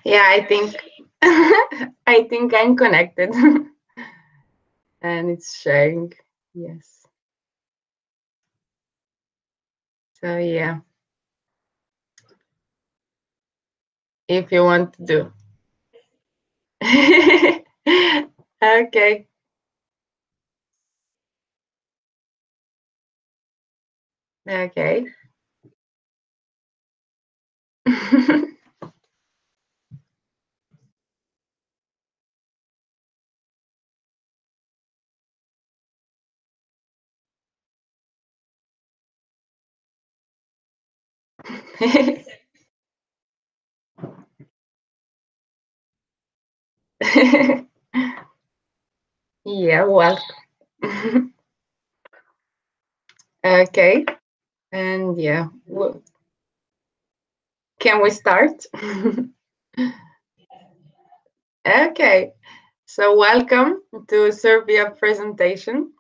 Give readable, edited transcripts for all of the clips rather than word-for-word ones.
Yeah, I think I think I'm connected. And it's sharing. Yes. So yeah, if you want to do. Okay. Okay. Yeah, well. Okay. And yeah, can we start? Okay. So welcome to Serbia presentation.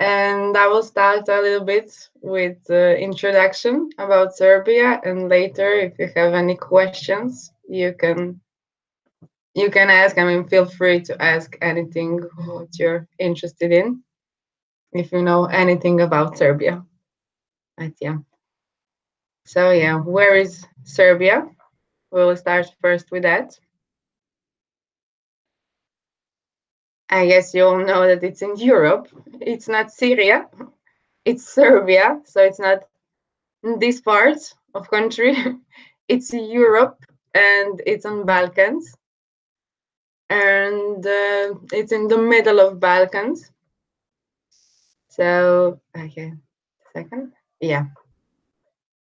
And I will start a little bit with the introduction about Serbia, and later, if you have any questions, you can ask. I mean, feel free to ask anything what you're interested in, if you know anything about Serbia. But yeah. So yeah, where is Serbia? We'll start first with that. I guess you all know that it's in Europe. It's not Syria. It's Serbia, so it's not this part of country. It's Europe, and it's on Balkans, and it's in the middle of Balkans. So okay, second, yeah,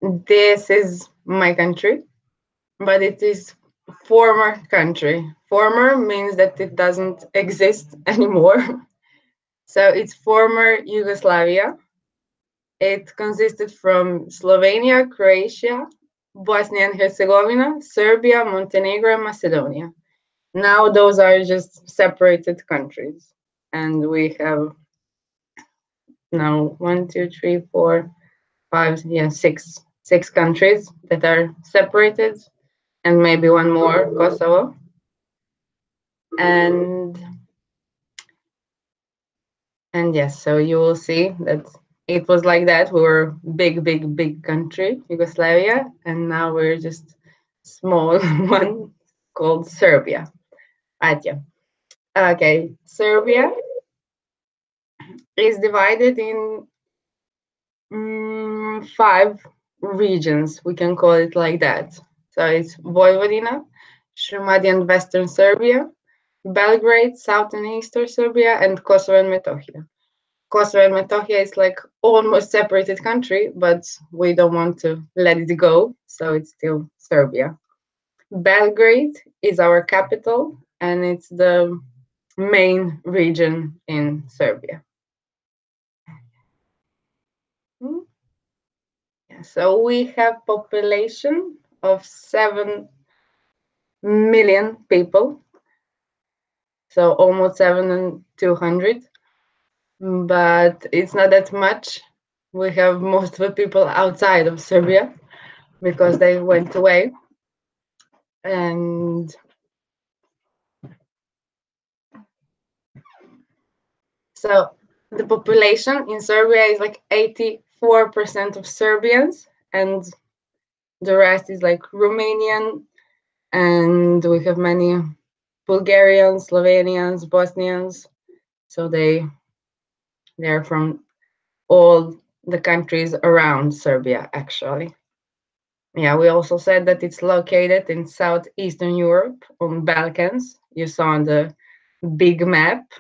this is my country, but it is former country. Former means that it doesn't exist anymore. So it's former Yugoslavia. It consisted from Slovenia, Croatia, Bosnia and Herzegovina, Serbia, Montenegro, and Macedonia. Now those are just separated countries. And we have now 1, 2, 3, 4, 5, yeah, six countries that are separated, and maybe one more, Kosovo. And yes, so you will see that it was like that. We were big country, Yugoslavia, and now we're just small one called Serbia. Right, yeah. Okay, Serbia is divided in 5 regions. We can call it like that. So it's Vojvodina, Šumadija and Western Serbia, Belgrade, South and Eastern Serbia, and Kosovo and Metohija. Kosovo and Metohija is like almost separated country, but we don't want to let it go, so it's still Serbia. Belgrade is our capital, and it's the main region in Serbia. Yeah, so we have population of 7 million people, so almost 7,200. But it's not that much. We have most of the people outside of Serbia because they went away. And so the population in Serbia is like 84% of Serbians, and the rest is like Romanian, and we have many Bulgarians, Slovenians, Bosnians. So they're from all the countries around Serbia, actually. Yeah, we also said that it's located in southeastern Europe on Balkans. You saw on the big map.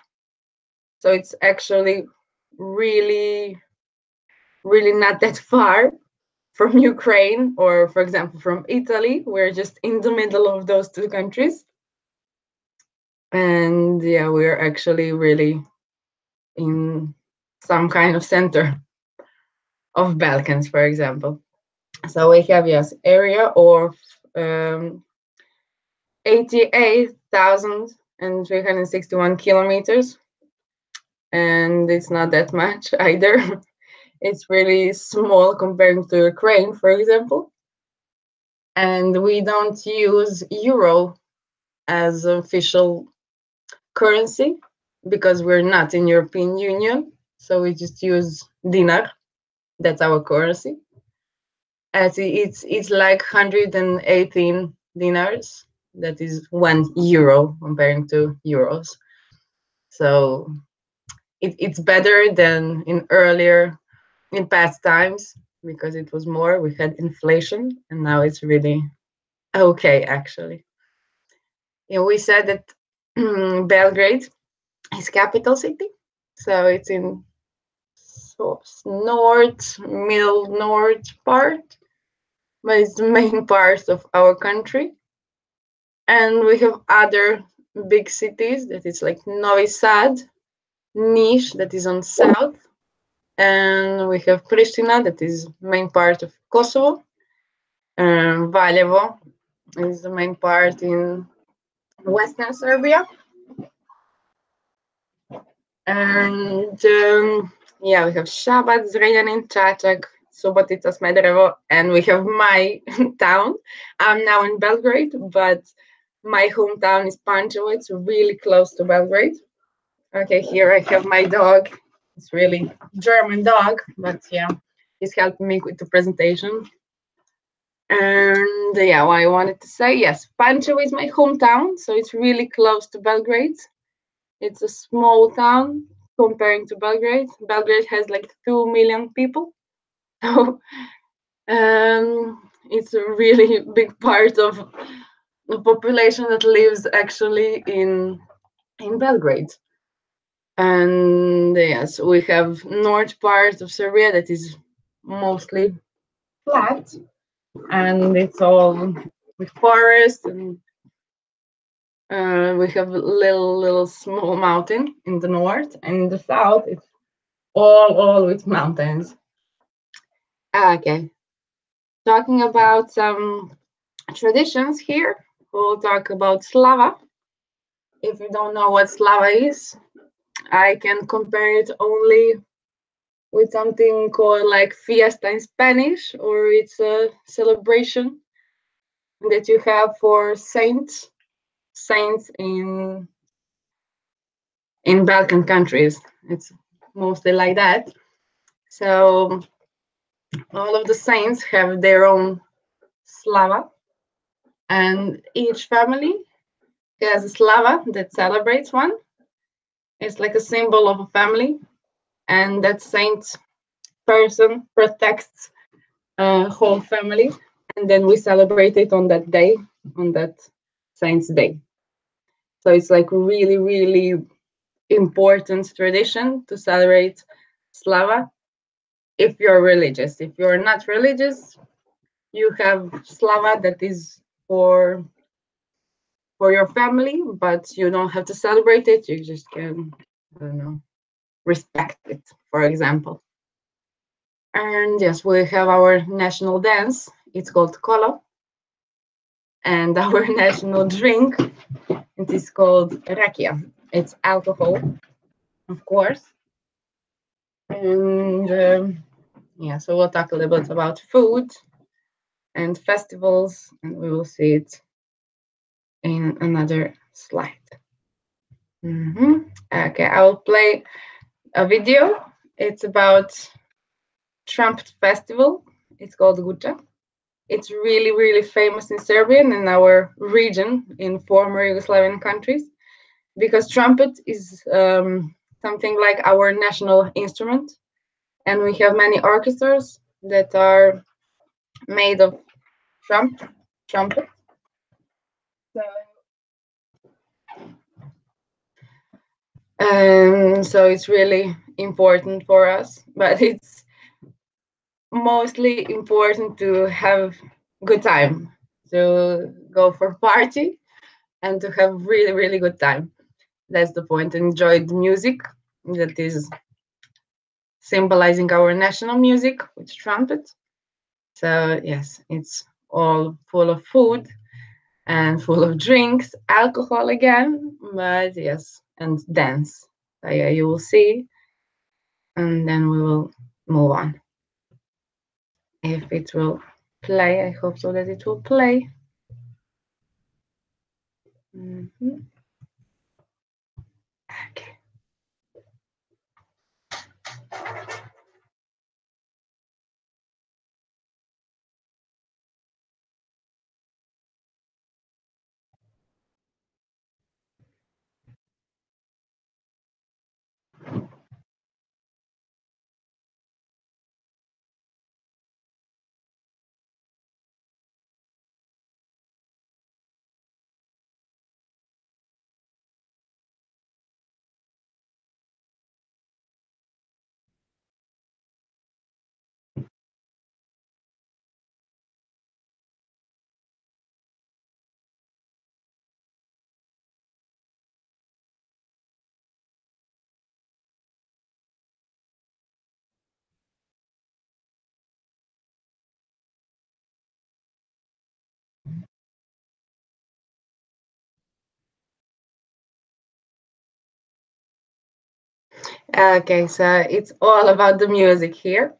So it's actually really, really not that far from Ukraine or, for example, from Italy. We're just in the middle of those 2 countries. And yeah, we're actually really in some kind of center of Balkans, for example. So we have, yes, area of 88,361 kilometers. and it's not that much either. It's really small comparing to Ukraine, for example. And we don't use euro as official currency because we're not in European Union. So we just use dinar. That's our currency. As it's like 118 dinars. That is 1 euro comparing to euros. So it's better than in past times because it was more. We had inflation, and now it's really okay actually. Yeah, we said that Belgrade is capital city, so it's in middle north part, but it's the main part of our country. And we have other big cities that is like Novi Sad, Niš that is on south, and we have Pristina that is main part of Kosovo. Valjevo is the main part in western Serbia. And yeah, we have Šabac, Zrenjanin, Čačak, Subotica, Smederevo, and we have my town. I'm now in Belgrade, but my hometown is Pančevo. It's really close to Belgrade. Okay, here I have my dog. It's really German dog, but yeah, he's helping me with the presentation. And yeah, what I wanted to say, yes, Pančevo is my hometown, so it's really close to Belgrade. It's a small town comparing to Belgrade. Belgrade has like 2 million people. So it's a really big part of the population that lives actually in Belgrade. And yes, we have north part of Serbia that is mostly flat, and it's all with forest, and we have little small mountain in the north, and in the south it's all with mountains. Okay, talking about some traditions here, we'll talk about Slava. If you don't know what Slava is, I can compare it only with something called like fiesta in Spanish, or it's a celebration that you have for saints in Balkan countries. It's mostly like that. So all of the saints have their own slava, and each family has a slava that celebrates one. It's like a symbol of a family, and that saint person protects a whole family, and then we celebrate it on that day, on that saint's day. So it's like really important tradition to celebrate Slava if you're religious. If you're not religious, you have Slava that is for your family, but you don't have to celebrate it. You just can, I don't know, respect it, for example. And yes, we have our national dance. It's called kolo. And our national drink, it is called rakia. It's alcohol, of course. And yeah, so we'll talk a little bit about food and festivals, and we will see it in another slide. Okay, I will play a video. It's about trumpet festival. It's called Guča. It's really famous in Serbia and in our region in former Yugoslavian countries because trumpet is something like our national instrument, and we have many orchestras that are made of trumpet. So it's really important for us, but it's mostly important to have good time, to go for party and to have really good time. That's the point. Enjoy the music that is symbolizing our national music with trumpet. So yes, it's all full of food and full of drinks, alcohol again, but yes, and dance. So yeah, you will see, and then we will move on. If it will play, I hope so that it will play. Mhm. Okay. Okay, so it's all about the music here.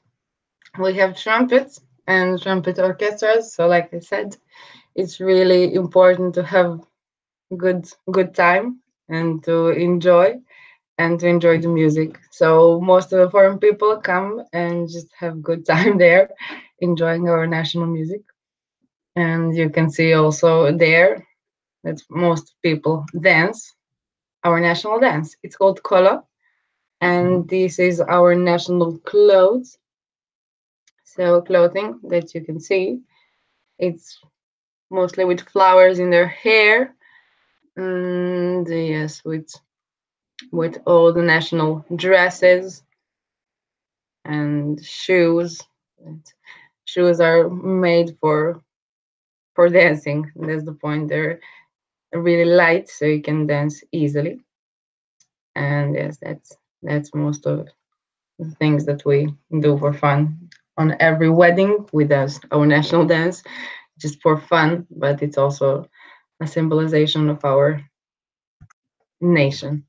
We have trumpets and trumpet orchestras. So, like I said, it's really important to have good time and to enjoy the music. So most of the foreign people come and just have good time there, enjoying our national music. And you can see also there that most people dance our national dance. It's called kolo, and this is our national clothes. So clothing that you can see, it's mostly with flowers in their hair, and yes, with all the national dresses and shoes. And shoes are made for dancing. That's the point. They're really light, so you can dance easily. And yes, that's most of the things that we do for fun. On every wedding, we dance our national dance just for fun, but it's also a symbolization of our nation.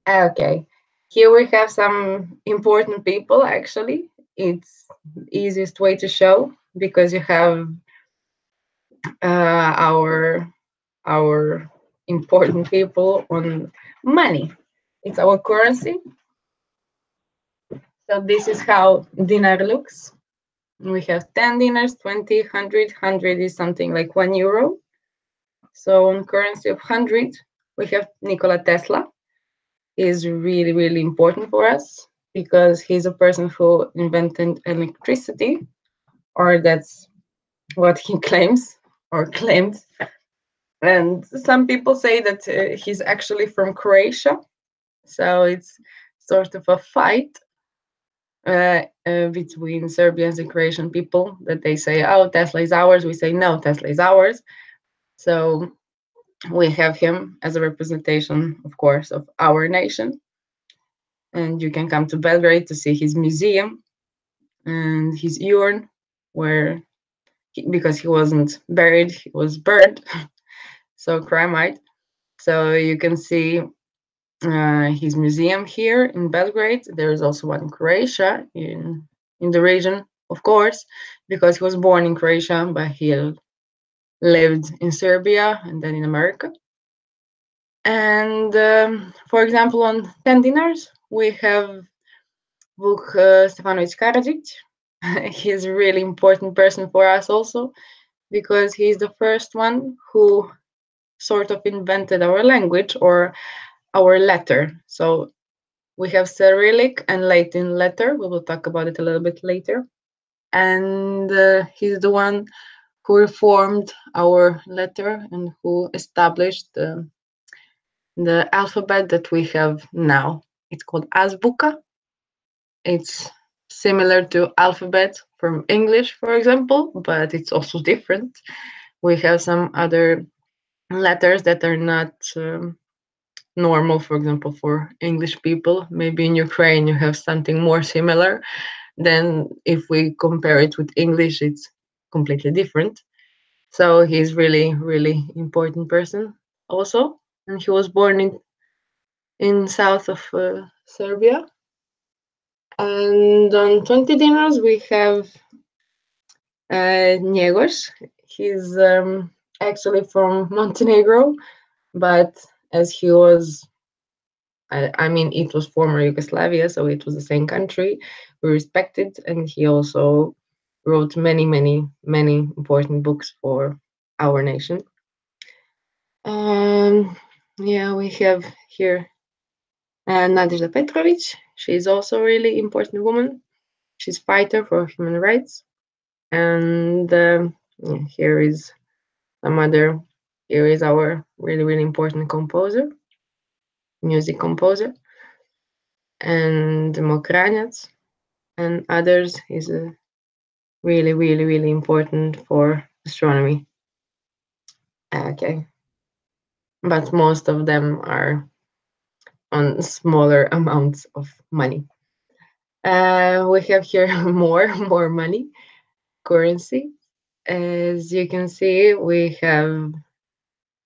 Okay, here we have some important people actually. It's the easiest way to show because you have our important people on money. It's our currency. So this is how dinar looks. We have 10 dinars, 20, 100. 100 is something like €1. So on currency of 100, we have Nikola Tesla. Is really, really important for us because he's a person who invented electricity, or that's what he claims or claimed. And some people say that he's actually from Croatia. So it's sort of a fight between Serbians and Croatian people that they say, oh, Tesla is ours. We say, no, Tesla is ours. So we have him as a representation, of course, of our nation. And you can come to Belgrade to see his museum and his urn, where because he wasn't buried, he was burned, so cremite. So you can see his museum here in Belgrade. There is also one in Croatia, in the region, of course, because he was born in Croatia, but he lived in Serbia and then in America. And for example, on 10 dinars, we have Vuk Stefanovic Karadžić. He's a really important person for us also because he's the first one who sort of invented our language or our letter. So we have Cyrillic and Latin letter. We will talk about it a little bit later. And he's the one who reformed our letter and who established the alphabet that we have now. It's called Azbuka. It's similar to alphabet from English, for example, but it's also different. We have some other letters that are not normal, for example, for English people. Maybe in Ukraine you have something more similar. Then if we compare it with English, it's completely different. So he's really, really important person also. And he was born in south of Serbia. And on 20 dinars we have Njegos. He's actually from Montenegro, but as he was, I mean, it was former Yugoslavia, so it was the same country. We respect it, and he also wrote many, many, many important books for our nation. Yeah, we have here Nadezhda Petrovic. She's also a really important woman. She's fighter for human rights. And yeah, here is some other. Here is our really, really important composer, music composer, and Mokranets, and others is really, really, really important for astronomy. Okay, but most of them are on smaller amounts of money. We have here more money, currency. As you can see, we have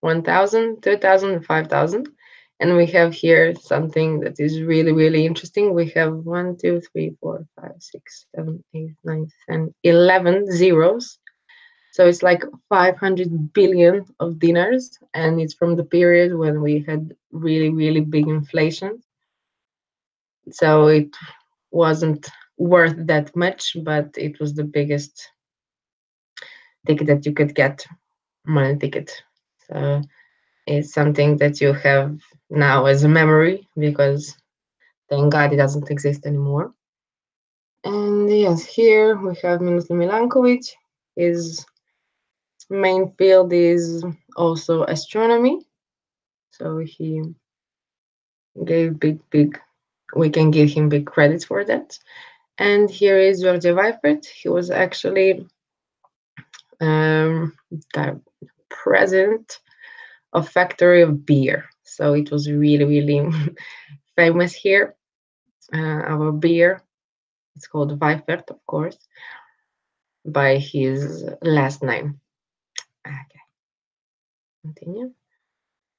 1,000, 2,000, 5,000. And we have here something that is really, really interesting. We have 1, 2, 3, 4, 5, 6, 7, 8, 9, 10, 11 zeros. So it's like 500 billion of dinars. And it's from the period when we had really, really big inflation. So it wasn't worth that much, but it was the biggest ticket that you could get, money ticket. So it's something that you have now as a memory because thank God it doesn't exist anymore. And yes, here we have Miroslav Milankovic. His main field is also astronomy. So he gave big, we can give him big credits for that. And here is George Weifert. He was actually the president of factory of beer. So it was really, really famous here. Our beer, it's called Weifert, of course, by his last name. Okay, continue.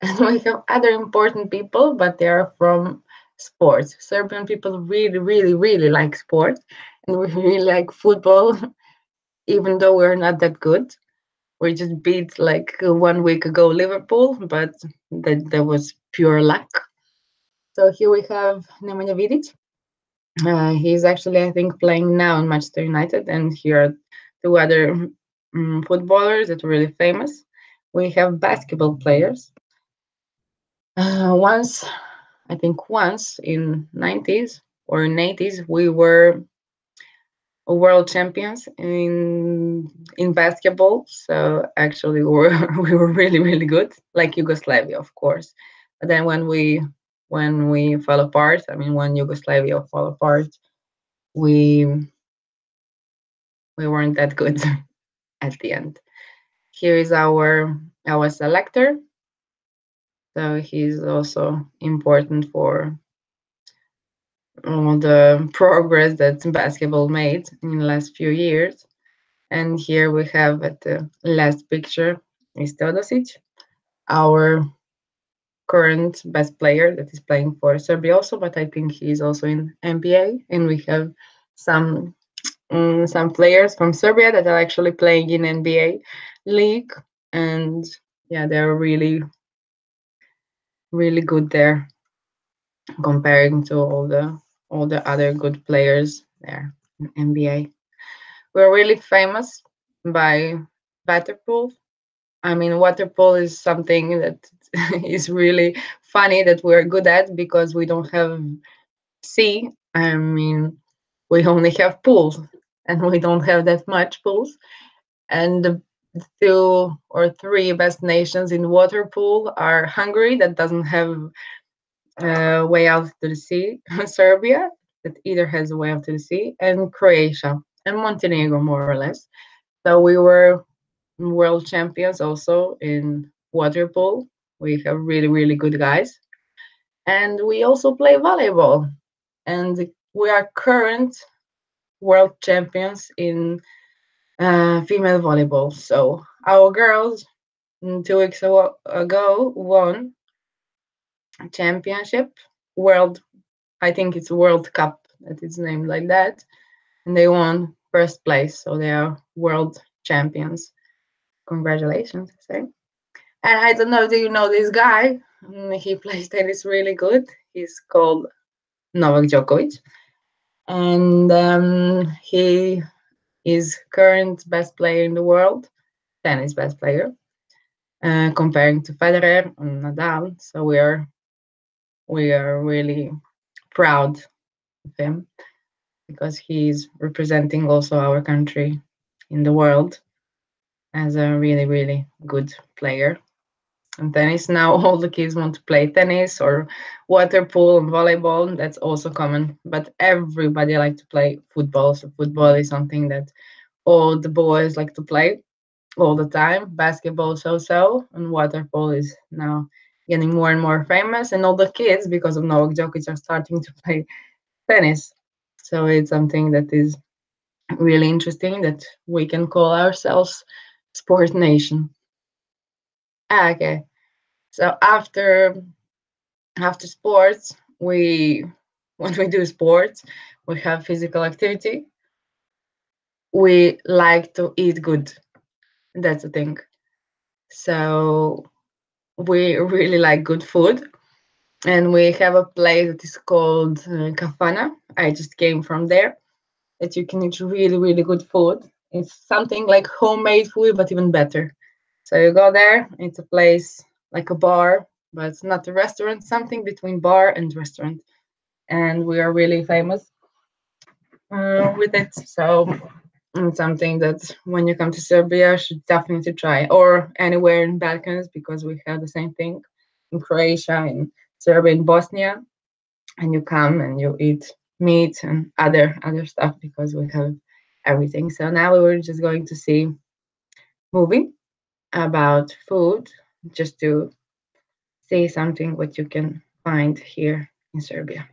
And we have other important people, but they are from sports. Serbian people really, really, really like sports, and we really like football, even though we're not that good. We just beat like 1 week ago Liverpool, but that was pure luck. So here we have Nemanja Vidic. He's actually, I think, playing now in Manchester United, and here are two other footballers that are really famous. We have basketball players. Once, I think, once in 90s or in 80s, we were world champions in basketball. So actually, we were really, really good, like Yugoslavia, of course. But then when we fell apart, I mean, when Yugoslavia fell apart, we weren't that good at the end. Here is our selector. So he's also important for all the progress that basketball made in the last few years. And here we have at the last picture is Teodosic, our current best player that is playing for Serbia also, but I think he's also in NBA. And we have some players from Serbia that are actually playing in NBA league, and yeah, they're really, really good there comparing to all the other good players there in NBA. We're really famous by water polo. I mean, water polo is something that is really funny that we're good at because we don't have sea. I mean, we only have pools, and we don't have that much pools. And the 2 or 3 best nations in water pool are Hungary, that doesn't have a way out to the sea, Serbia, that either has a way out to the sea, and Croatia and Montenegro, more or less. So we were world champions also in water polo. We have really, really good guys. And we also play volleyball. And we are current world champions in female volleyball. So our girls 2 weeks ago won championship, world. I think it's World Cup that is named like that, and they won first place, so they are world champions. Congratulations, I say. And I don't know, do you know this guy? He plays tennis really good. He's called Novak Djokovic, and he is current best player in the world, tennis best player, comparing to Federer and Nadal. So we are really proud of him because he's representing also our country in the world as a really really good player. And tennis now, all the kids want to play tennis or water polo and volleyball. That's also common, but everybody like to play football. So football is something that all the boys like to play all the time. Basketball so, and water polo is now getting more and more famous. And all the kids, because of Novak Djokovic, are starting to play tennis. So it's something that is really interesting that we can call ourselves sport nation. Okay. So after sports, we when we do sports, we have physical activity. We like to eat good. That's the thing. So we really like good food, and we have a place that is called Kafana. I just came from there. That you can eat really really good food. It's something like homemade food, but even better. So you go there. It's a place like a bar, but it's not a restaurant. Something between bar and restaurant, and we are really famous with it. So it's something that when you come to Serbia, should definitely try, or anywhere in Balkans because we have the same thing in Croatia, in Serbia, in Bosnia, and you come and you eat meat and other stuff because we have everything. So now we were just going to see movie about food, just to see something what you can find here in Serbia.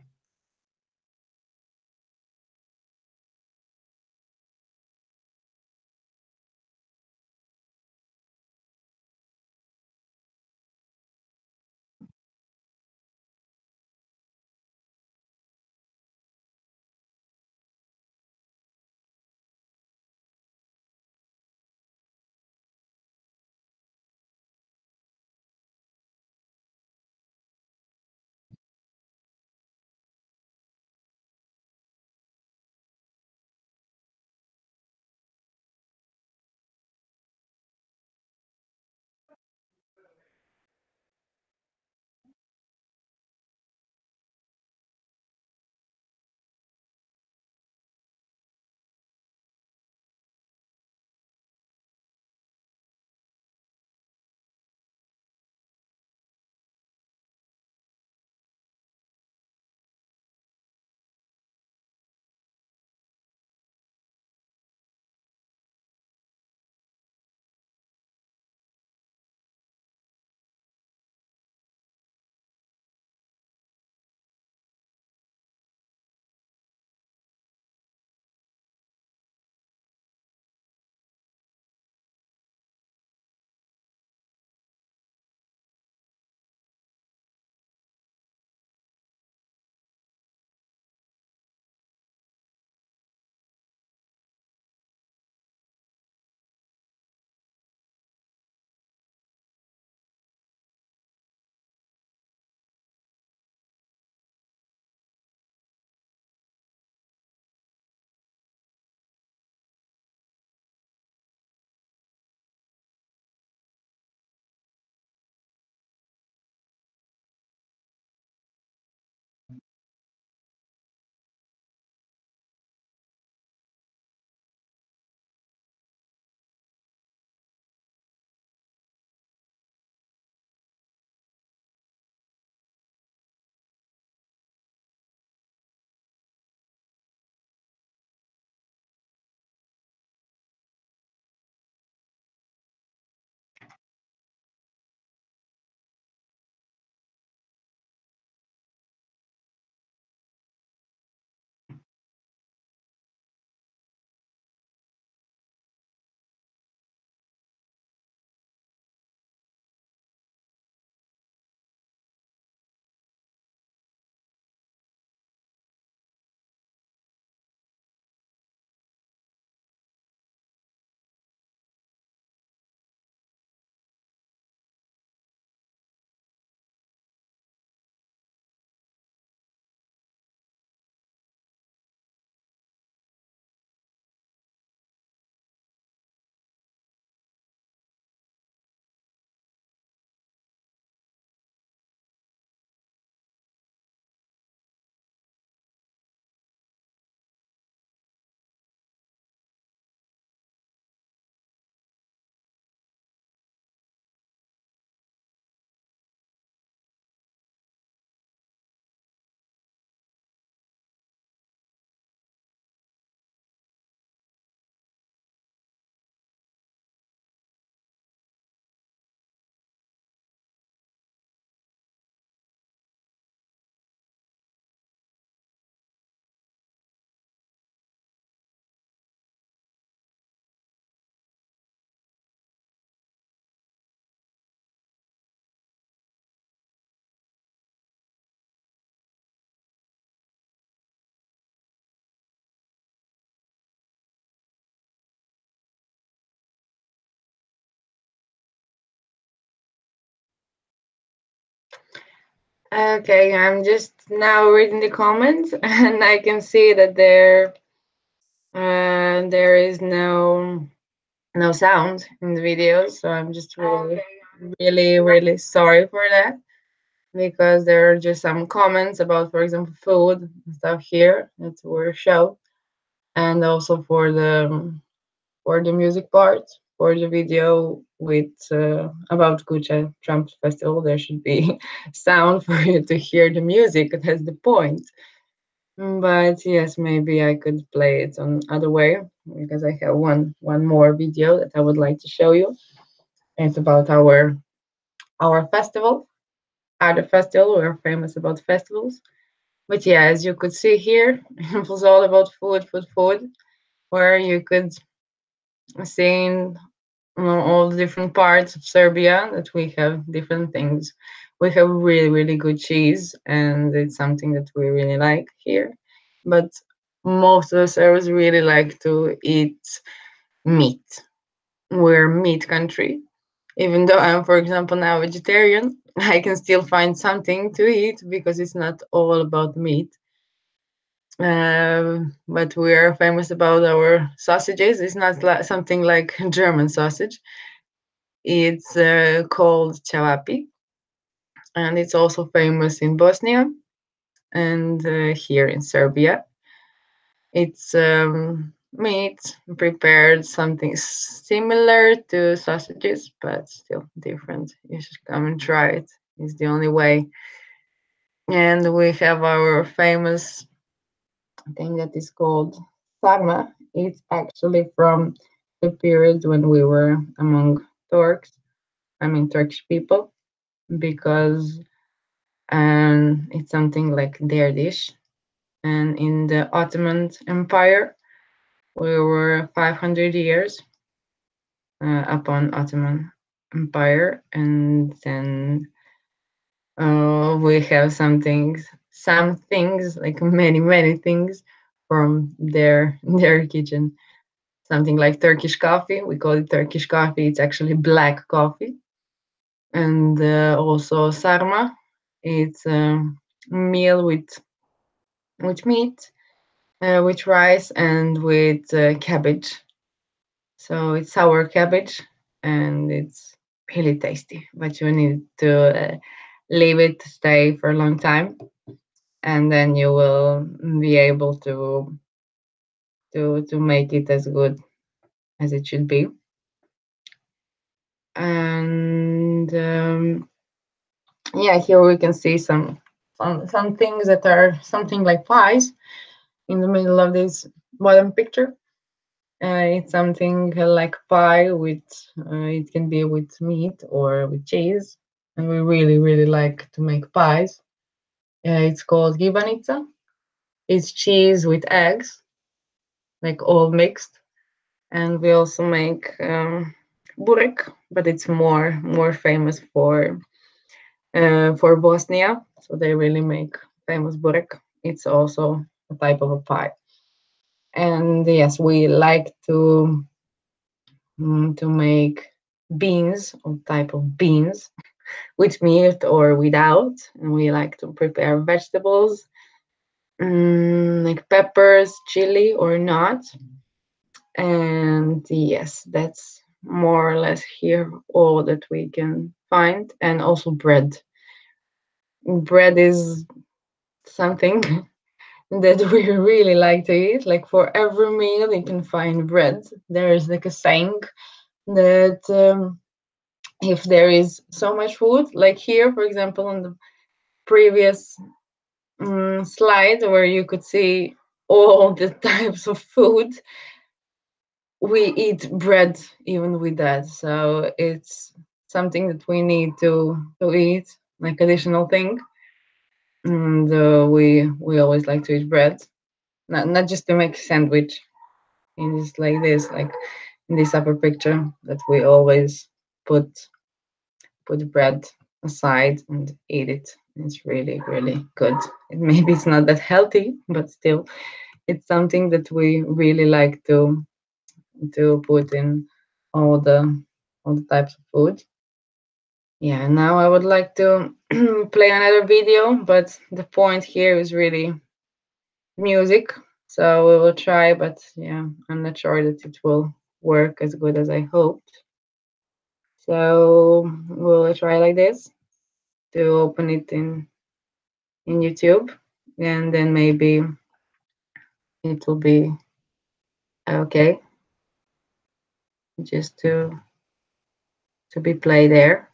Okay, I'm just now reading the comments and I can see that there is no sound in the video, so I'm just really sorry for that, because there are just some comments about, for example, food and stuff here that were shown, and also for the music part, for the video with about Gucci Trump Festival, there should be sound for you to hear the music. That's the point. But yes, maybe I could play it on other way, because I have one more video that I would like to show you. It's about our festival, other festival. We're famous about festivals. But yeah, as you could see here, it was all about food, where you could see in all the different parts of Serbia that we have different things. We have really good cheese, and it's something that we really like here. But most of the Serbs really like to eat meat. We're meat country. Even though I'm, for example, now vegetarian, I can still find something to eat because it's not all about meat. But we are famous about our sausages. It's not something like German sausage. It's called chavapi, and it's also famous in Bosnia and here in Serbia. It's meat prepared something similar to sausages, but still different. You should come and try it. It's the only way. And we have our famous thing that is called sarma. It's actually from the period when we were among Turks, I mean Turkish people, because it's something like their dish. And in the Ottoman Empire, we were 500 years upon Ottoman Empire, and then we have some things like many things from their kitchen. Something like Turkish coffee. We call it Turkish coffee. It's actually black coffee, and also sarma. It's a meal with meat, with rice, and with cabbage. So it's sour cabbage, and it's really tasty. But you need to leave it to stay for a long time, and then you will be able to make it as good as it should be. And yeah, here we can see some things that are something like pies in the middle of this bottom picture. It's something like pie with it can be with meat or with cheese, and we really like to make pies. It's called gibanica. It's cheese with eggs, like all mixed, and we also make burek, but it's more famous for Bosnia. So they really make famous burek. It's also a type of a pie. And yes, we like to make beans, all type of beans, with meat or without. And we like to prepare vegetables, like peppers, chili or not. And yes, that's more or less here all that we can find. And also bread. Bread is something that we really like to eat. Like for every meal, you can find bread. There is like a saying that if there is so much food, like here, for example, on the previous slide where you could see all the types of food, we eat bread even with that. So it's something that we need to eat, like additional thing. And we always like to eat bread, not just to make sandwich. It's like this, like in this upper picture, that we always put put bread aside and eat it. It's really good. Maybe it's not that healthy, but still, it's something that we really like to put in all the all the types of food. Yeah, now I would like to play another video, but the point here is really music. So we will try, but yeah, I'm not sure that it will work as good as I hoped. So we'll try like this to open it in YouTube, and then maybe it will be okay just to be played there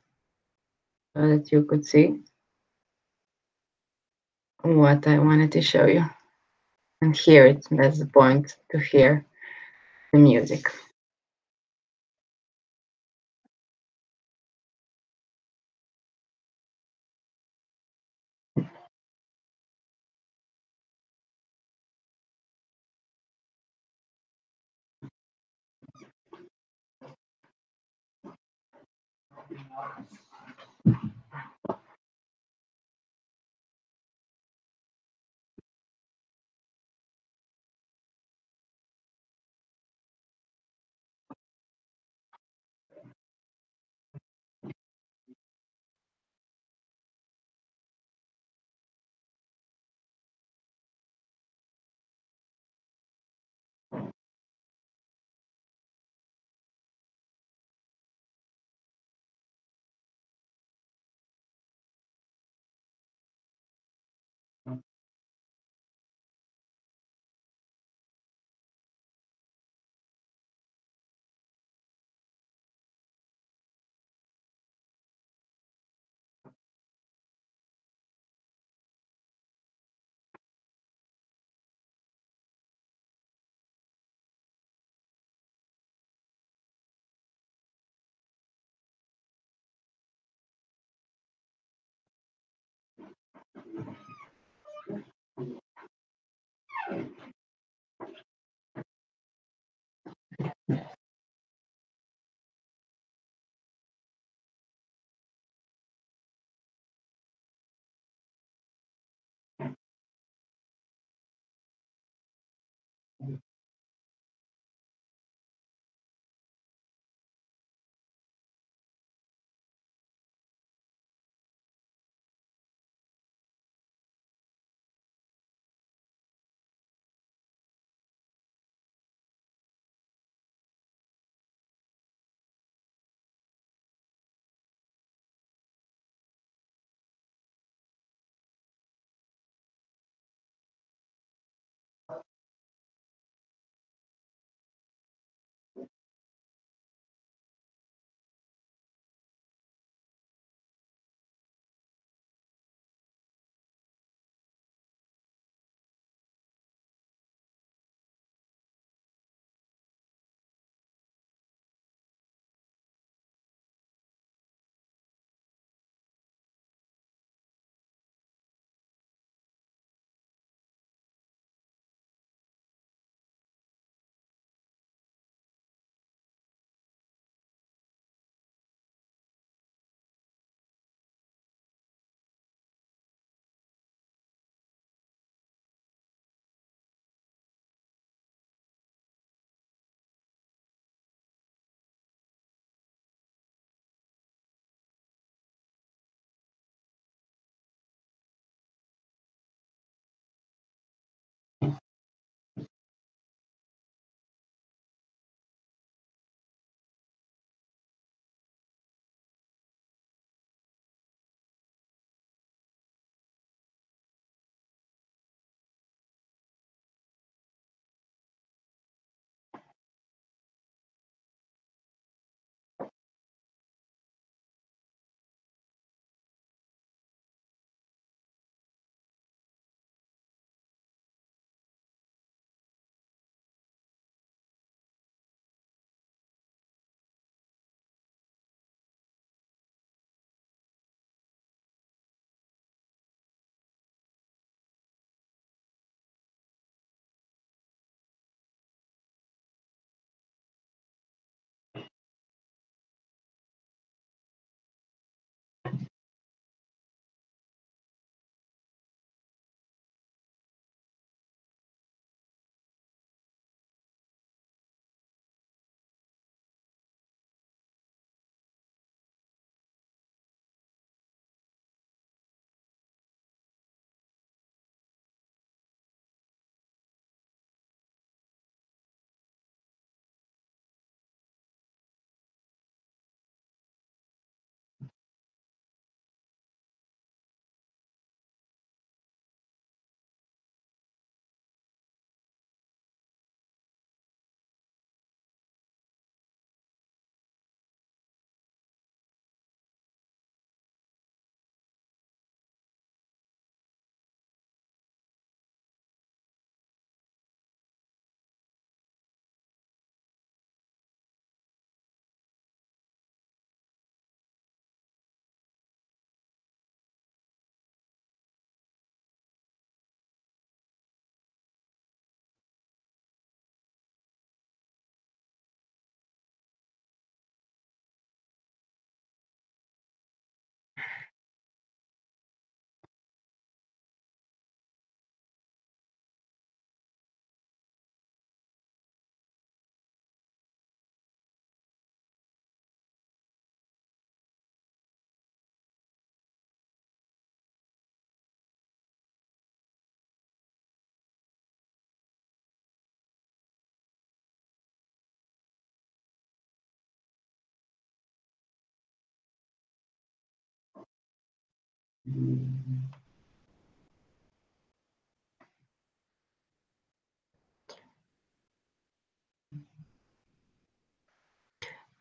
so that you could see what I wanted to show you and hear it. That's the point, to hear the music.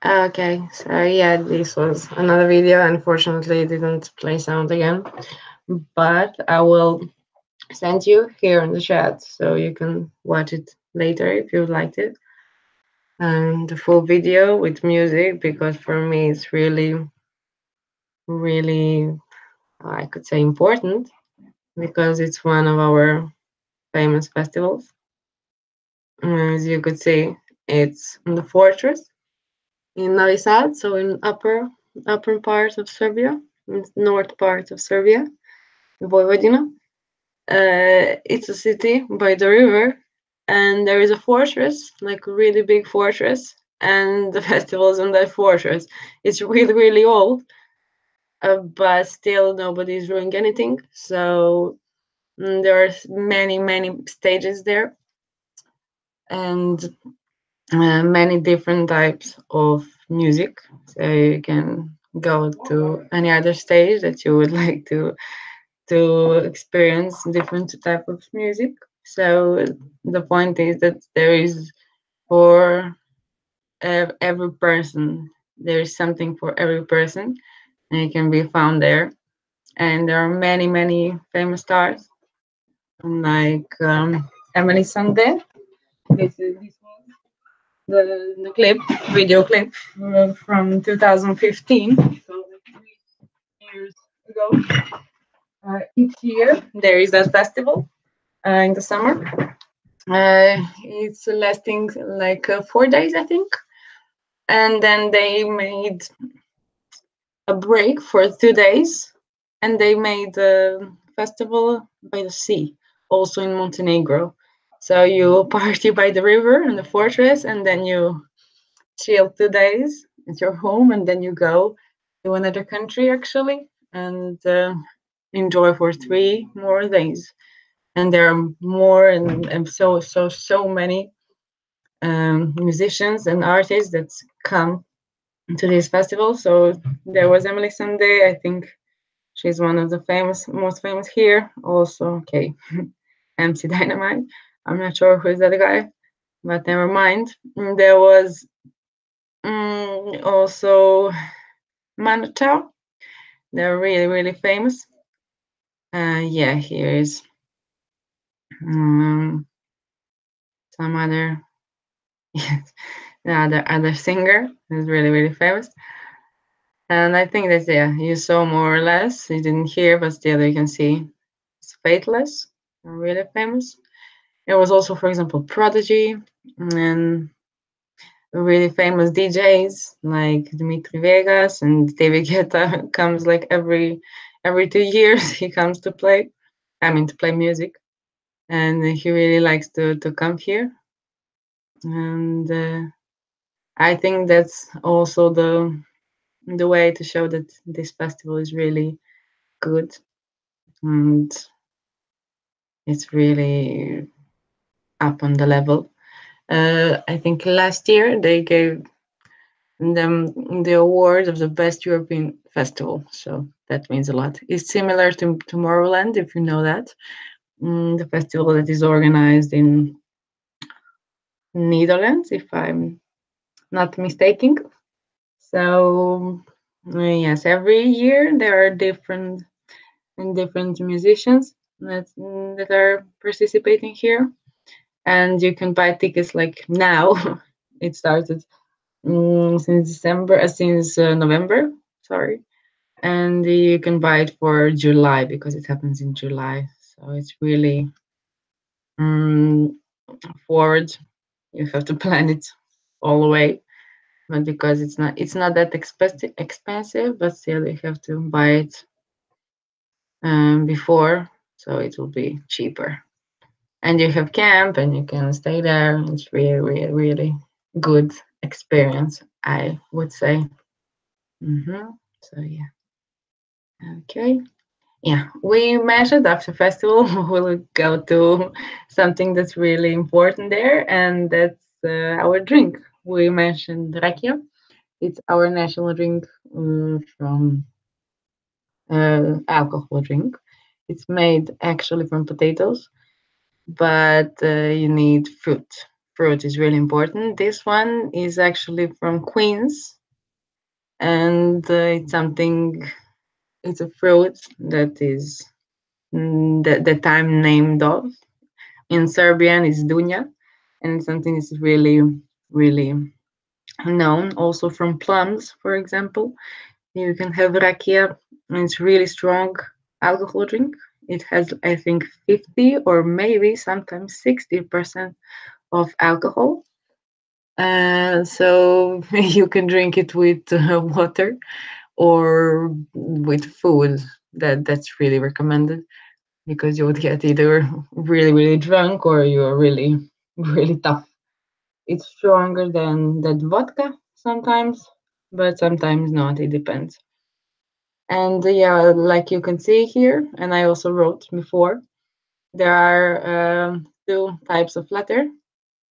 Okay, so yeah, this was another video. Unfortunately, it didn't play sound again, but I will send you here in the chat so you can watch it later if you liked it. And the full video with music, because for me it's really, really, I could say important, because it's one of our famous festivals. As you could see, it's in the fortress in Novi Sad, so in upper part of Serbia, in north part of Serbia, Vojvodina. It's a city by the river, and there is a fortress, like a really big fortress, and the festival is in that fortress. It's really, really old, but still nobody's doing anything. So there are many, many stages there, and many different types of music. So you can go to any other stage that you would like to experience different type of music. So the point is that there is for every person. There is something for every person, and it can be found there. And there are many, many famous stars, like Emily Sandé. This was the clip, video clip from 2015. So like 3 years ago. Each year there is that festival in the summer. It's lasting like 4 days, I think. And then they made a break for 2 days, and they made a festival by the sea, also in Montenegro. So you party by the river in the fortress, and then you chill 2 days at your home, and then you go to another country actually, and enjoy for 3 more days. And there are more and so many musicians and artists that come to this festival. So there was Emily Sandé. I think she's one of the most famous here. Also, okay, MC Dynamite. I'm not sure who is that guy, but never mind. There was also Manu Chao. They're really, really famous. Yeah, here is some other, yes, the other singer is really, really famous. And I think that, yeah, you saw more or less. You didn't hear, but still you can see it's Fateless, really famous. It was also, for example, Prodigy and really famous DJs like Dimitri Vegas and David Guetta comes like every 2 years he comes to play. I mean to play music, and he really likes to come here. And I think that's also the way to show that this festival is really good, and it's really up on the level. I think last year they gave them the award of the best European festival, so that means a lot. It's similar to Tomorrowland, if you know that, the festival that is organized in Netherlands, if I'm not mistaken. So yes, every year there are different musicians that are participating here, and you can buy tickets like now. It started since November. Sorry, and you can buy it for July because it happens in July. So it's really forward. You have to plan it all the way, but because it's not that expensive, but still you have to buy it before, so it will be cheaper. And you have camp, and you can stay there. It's really, really, really good experience, I would say. So yeah, okay. Yeah, we mentioned after festival we'll go to something that's really important there, and that's our drink. We mentioned rakia. It's our national drink from alcohol drink. It's made actually from potatoes, but you need fruit. Fruit is really important. This one is actually from Queens, and it's something. It's a fruit that is that I'm named of. In Serbian, it's Dunja, and something is really, really known. Also from plums, for example, you can have rakia, and it's really strong alcohol drink. It has, I think, 50 or maybe sometimes 60% of alcohol. So you can drink it with water or with food. That's really recommended because you would get either really, really drunk or you're really, really tough. It's stronger than vodka sometimes, but sometimes not. It depends. And yeah, like you can see here, and I also wrote before, there are two types of letter.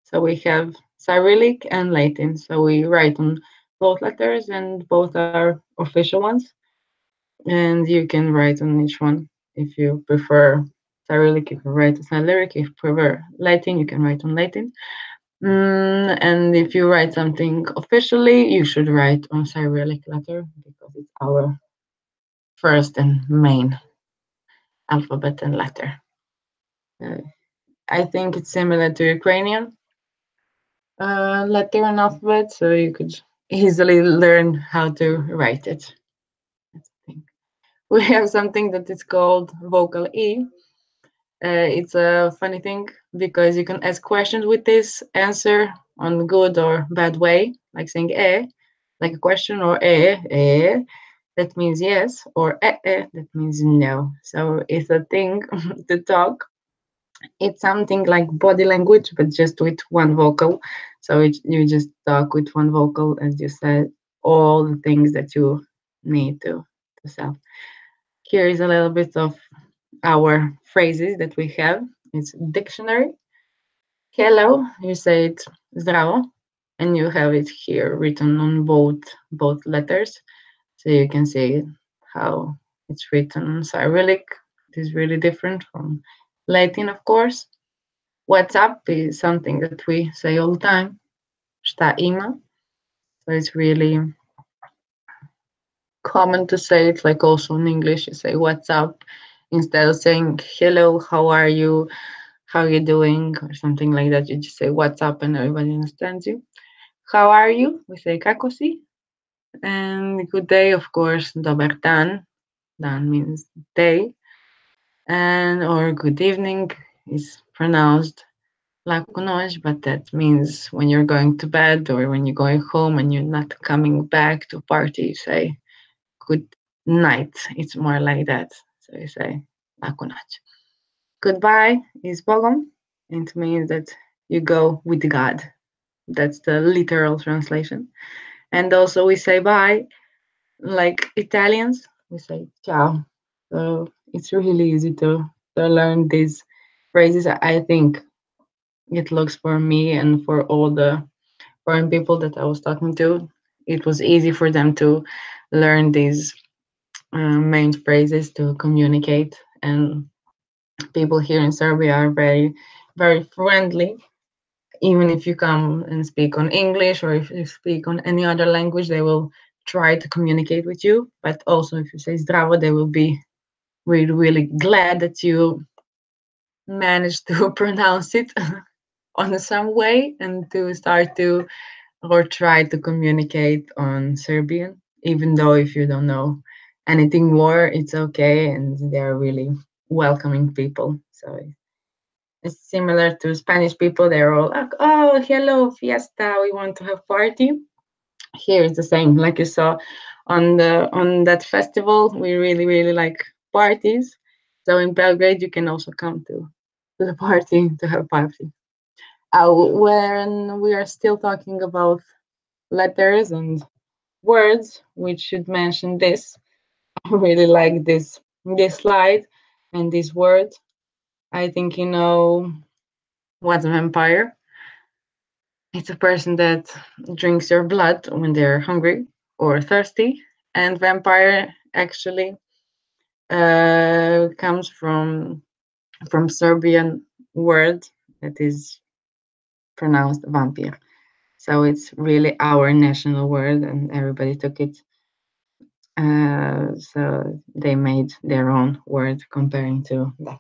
So we have Cyrillic and Latin. So we write on both letters, and both are official ones. And you can write on each one if you prefer Cyrillic. You can write on Cyrillic. If you prefer Latin, you can write on Latin. And if you write something officially, you should write on Cyrillic letter because it's our first and main alphabet and letter. Uh, I think it's similar to Ukrainian letter and alphabet, so you could easily learn how to write it. That's the thing. We have something that is called vocal E. It's a funny thing because you can ask questions with this answer on good or bad way, like saying like a question, or that means yes, or that means no. So it's a thing to talk. It's something like body language, but just with one vocal. So you just talk with one vocal, as you said, all the things that you need to say. Here is a little bit of our phrases that we have. It's dictionary. Hello, you say it zdravo, and you have it here written on both letters, so you can see how it's written in Cyrillic. It is really different from Latin, of course. What's up is something that we say all the time. Šta ima? So it's really common to say it, like also in English, you say what's up instead of saying hello, how are you, how you doing, or something like that. You just say what's up and everybody understands you. How are you? We say kako si. And good day, of course, dober dan. Dan means day. And or good evening is pronounced laku noć, but that means when you're going to bed or when you're going home and you're not coming back to party, you say good night. It's more like that. So you say laku noć. Goodbye is bogom. It means that you go with God. That's the literal translation. And also we say bye, like Italians, we say ciao. So it's really easy to learn these phrases. I think it looks for me and for all the foreign people that I was talking to, it was easy for them to learn these main phrases to communicate. And people here in Serbia are very, very friendly. Even if you come and speak on English or if you speak on any other language, they will try to communicate with you. But also, if you say zdravo, they will be really, really glad that you managed to pronounce it on some way and to start to or try to communicate on Serbian, even though if you don't know anything more, it's okay, and they're really welcoming people. So it's similar to Spanish people. They're all like, "Oh, hello, fiesta. We want to have party." Here it's the same. Like you saw on that festival, we really really like parties. So in Belgrade, you can also come to the party to have party. When we are still talking about letters and words, we should mention this. I really like this slide and this word. I think you know what's a vampire. It's a person that drinks your blood when they're hungry or thirsty. And vampire actually comes from Serbian word that is pronounced vampire. So it's really our national word, and everybody took it. So they made their own word comparing to that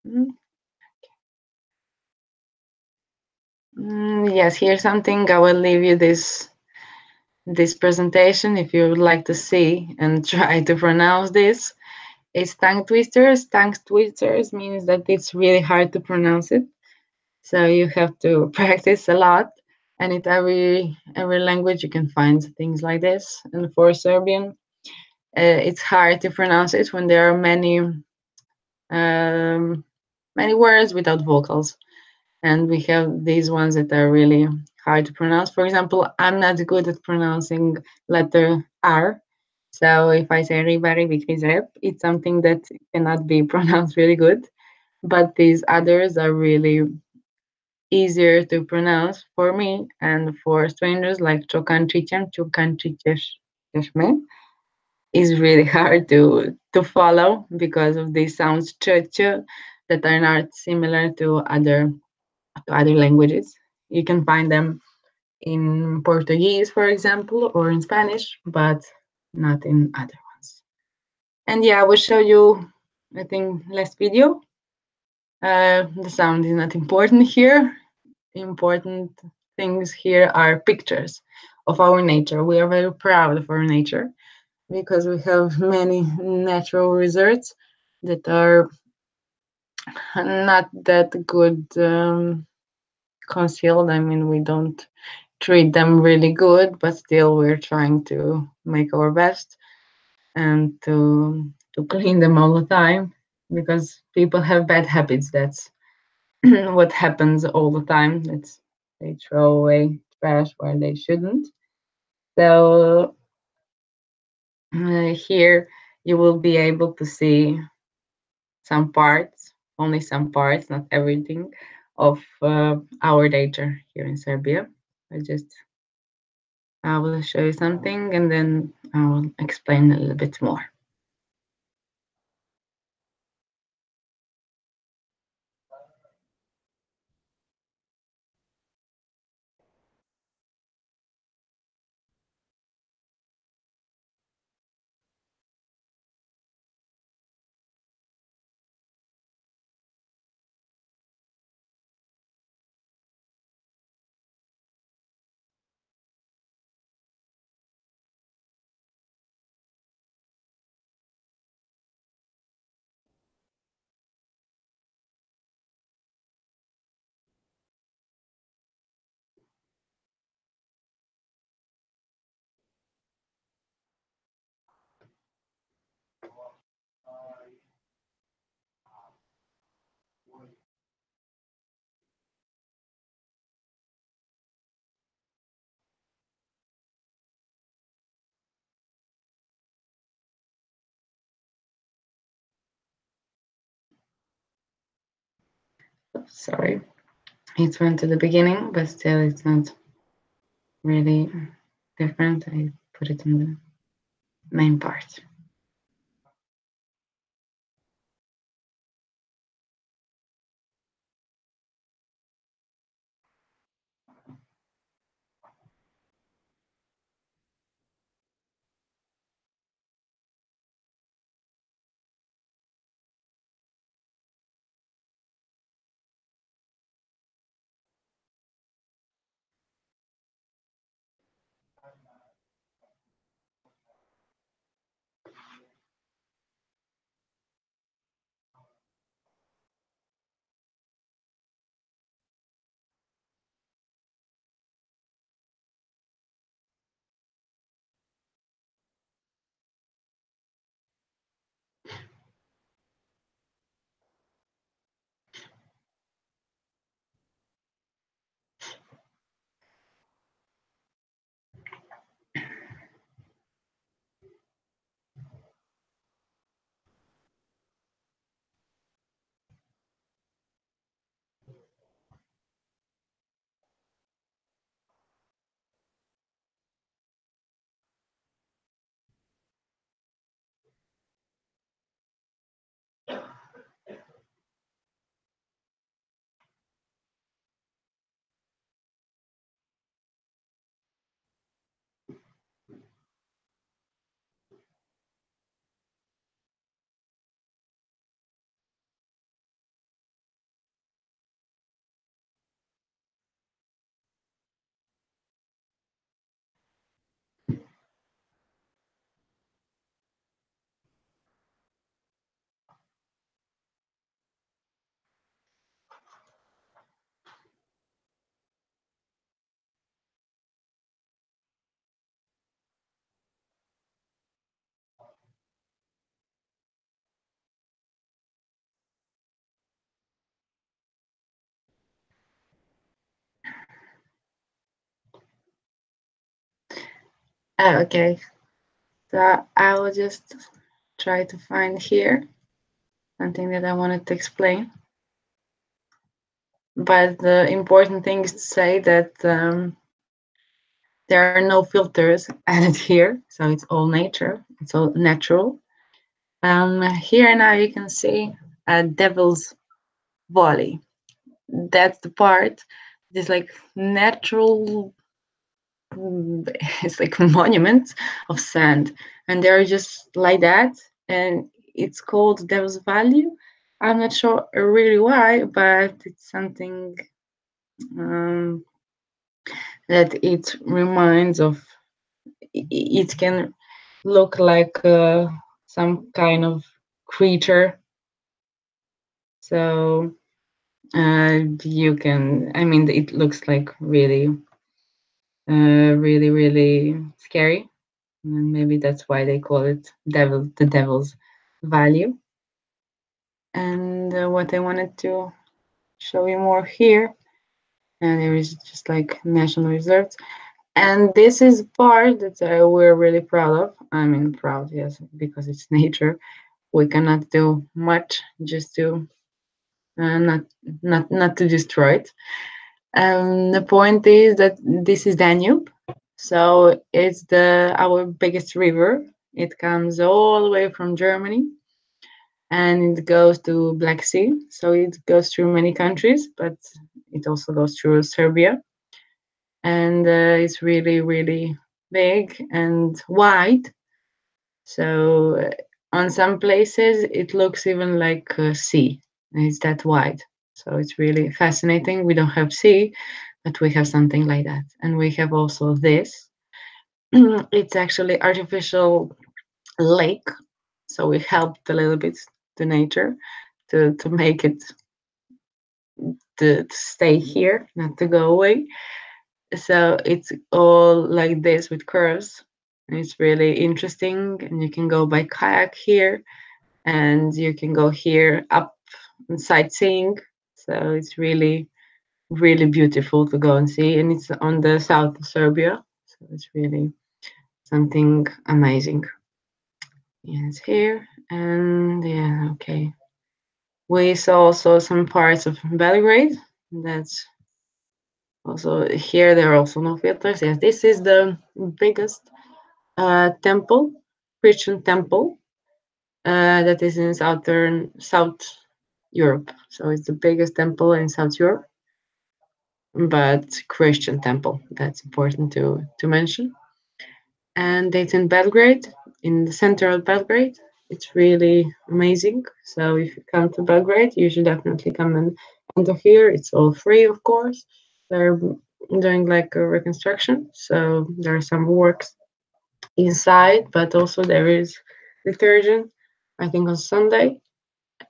one. Yes, here's something. I will leave you this presentation if you would like to see and try to pronounce this. It's tongue twisters. Tongue twisters means that it's really hard to pronounce it. So you have to practice a lot. And in every language you can find things like this. And for Serbian, it's hard to pronounce it when there are many words without vocals. And we have these ones that are really hard to pronounce. For example, I'm not good at pronouncing letter R. So if I say ribari because rep, it's something that cannot be pronounced really good. But these others are really easier to pronounce for me and for strangers like chokanchicham, chokanchicheshme is really hard to follow because of these sounds ch that are not similar to other languages. You can find them in Portuguese, for example, or in Spanish, but not in other ones. And yeah, I will show you, I think, last video. The sound is not important here. Important things here are pictures of our nature. We are very proud of our nature because we have many natural reserves that are not that good concealed. I mean, we don't treat them really good, but still we're trying to make our best and to clean them all the time because people have bad habits. That's what happens all the time. It's they throw away trash where they shouldn't. So here you will be able to see some parts, only some parts, not everything, of our nature here in Serbia. I will show you something and then I will explain a little bit more. Sorry, it went to the beginning, but still it's not really different. I put it in the main part. Okay, so I will just try to find here something that I wanted to explain. But the important thing is to say that there are no filters added here, so it's all nature, it's all natural. Here now you can see a Devil's Valley. That's the part. It's like natural. It's like monuments of sand, and they're just like that. And it's called Devil's Valley. I'm not sure really why, but it's something um, that it reminds of. It can look like some kind of creature. So you can, I mean, it looks like really scary. And maybe that's why they call it the devil's value. And what I wanted to show you more here, and there is just like national reserves. And this is part that we're really proud of. I mean, proud, yes, because it's nature. We cannot do much just to not not to destroy it. The point is that this is Danube, so it's the our biggest river. It comes all the way from Germany, and it goes to Black Sea. So it goes through many countries, but it also goes through Serbia, and it's really big and wide. So on some places it looks even like a sea. It's that wide. So it's really fascinating. We don't have sea, but we have something like that. And we have also this. It's actually artificial lake. So we helped a little bit to nature to make it to stay here, not to go away. So it's all like this with curves. And it's really interesting. And you can go by kayak here, and you can go here up and sightseeing. So it's really beautiful to go and see. And it's on the south of Serbia. So it's really something amazing. Yes, here. And yeah, okay. We saw also some parts of Belgrade. That's also here. There are also no filters. Yes, this is the biggest temple, Christian temple, that is in South Europe. So it's the biggest temple in South Europe, but Christian temple. That's important to mention. And it's in Belgrade, in the center of Belgrade. It's really amazing. So if you come to Belgrade, you should definitely come and enter here. It's all free, of course. They're doing like a reconstruction, so there are some works inside, but also there is liturgy, I think on Sunday,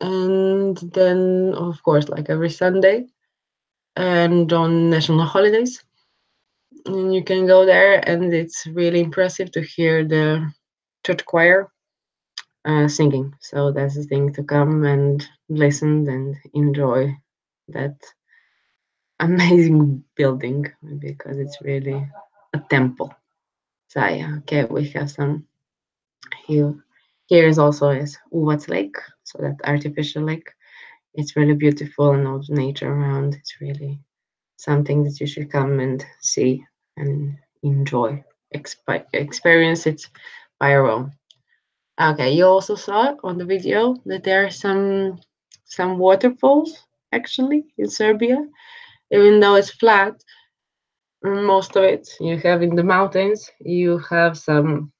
and then of course like every Sunday, and on national holidays. And you can go there, and it's really impressive to hear the church choir singing. So that's the thing, to come and listen and enjoy that amazing building, because it's really a temple. So yeah, okay, we have some here. Here is also is Uvac Lake, so that artificial lake. It's really beautiful, and all the nature around. It's really something that you should come and see and enjoy, experience it by your own. Okay, you also saw on the video that there are some waterfalls actually in Serbia, even though it's flat. Most of it you have in the mountains. You have some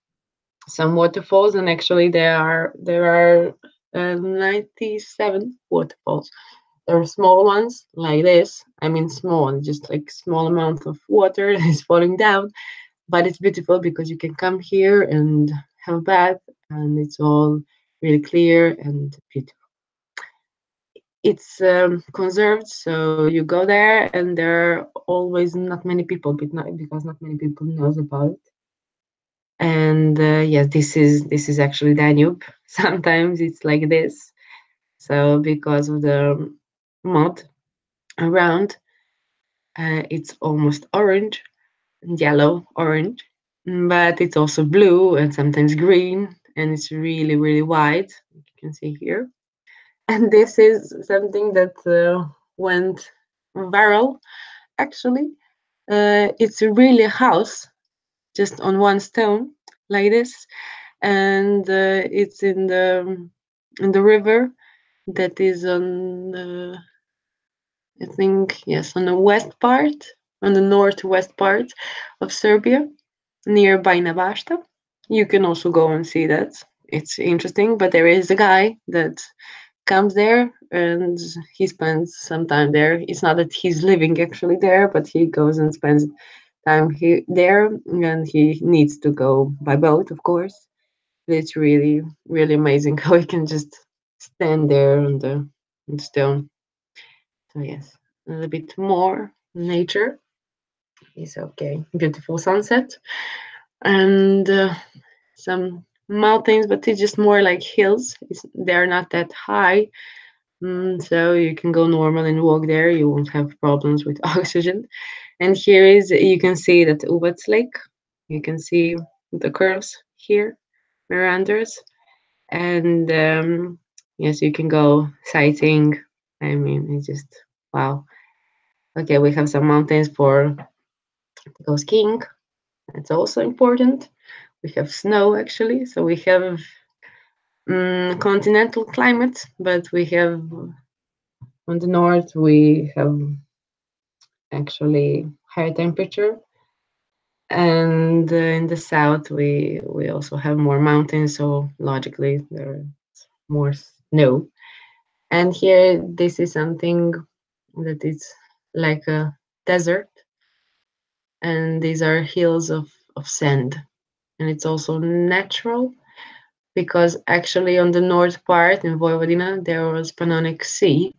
waterfalls, and actually there are 97 waterfalls. There are small ones like this. I mean, small, just like small amount of water is falling down, but it's beautiful because you can come here and have a bath, and it's all really clear and beautiful. It's conserved, so you go there, and there are always not many people, but not because not many people knows about it. And yes, this is actually Danube. Sometimes it's like this. So because of the mud around, it's almost orange, yellow, orange. but it's also blue and sometimes green, and it's really, really wide. You can see here. And this is something that went viral, actually. It's really a house just on one stone, like this, and it's in the river that is on I think, yes, on the west part, on the northwest part of Serbia, nearby Navashta. You can also go and see that. It's interesting, but there is a guy that comes there and he spends some time there. It's not that he's living actually there, but he goes and spends time there, and he needs to go by boat, of course. It's really, really amazing how he can just stand there on the stone. So yes, a little bit more nature is okay. Beautiful sunset and some mountains, but it's just more like hills. They're not that high, so you can go normal and walk there. You won't have problems with oxygen. And here is you can see that Ubats Lake. You can see the curves here, Miranders, and yes, you can go sightseeing. I mean, it's just wow. Okay, we have some mountains for to go skiing. It's also important. We have snow actually, so we have continental climate, but we have on the north we have actually higher temperature, and in the south we also have more mountains, so logically there's more snow. And here this is something that is like a desert, and these are hills of sand, and it's also natural because actually on the north part in Vojvodina there was Pannonic Sea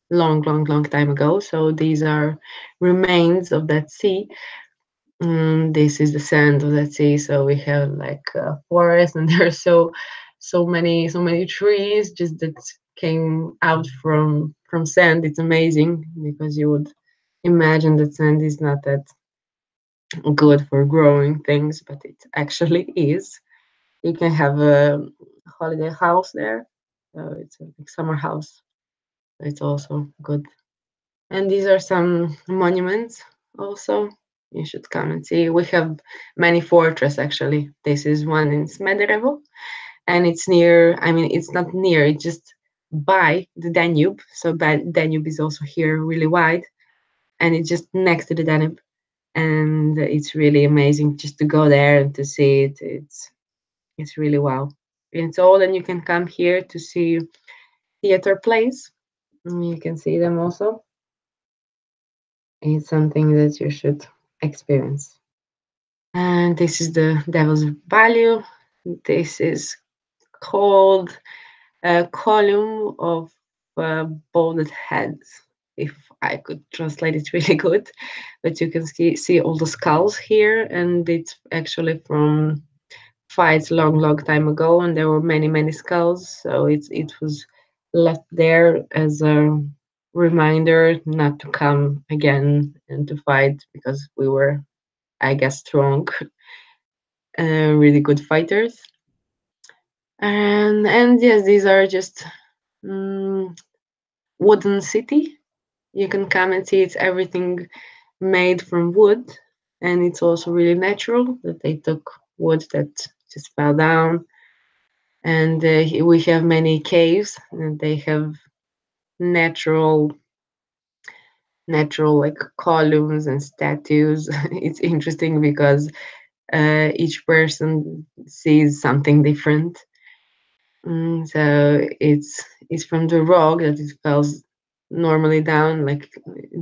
long, long, long time ago. So these are remains of that sea. This is the sand of that sea. So we have like a forest, and there are so many trees just that came out from sand. It's amazing because you would imagine that sand is not that good for growing things, but it actually is. You can have a holiday house there. So it's a like summer house. It's also good. And these are some monuments also. You should come and see. We have many fortresses actually. This is one in Smederevo, and it's near, I mean, it's not near, it's just by the Danube. So Danube is also here really wide, and it's just next to the Danube. And it's really amazing just to go there and to see it. It's really wow. It's all, and you can come here to see theater plays. You can see them also. It's something that you should experience. And this is the Devil's Value. This is called a column of balded heads, if I could translate it really good. But you can see all the skulls here, and it's actually from fights long, long time ago, and there were many, many skulls. So it was left there as a reminder not to come again and to fight because we were, I guess, strong, really good fighters. And yes, these are just um, wooden city. You can come and see it's everything made from wood, and it's also really natural that they took wood that just fell down. And we have many caves, and they have natural like columns and statues. It's interesting because each person sees something different. So it's from the rock that it falls normally down, like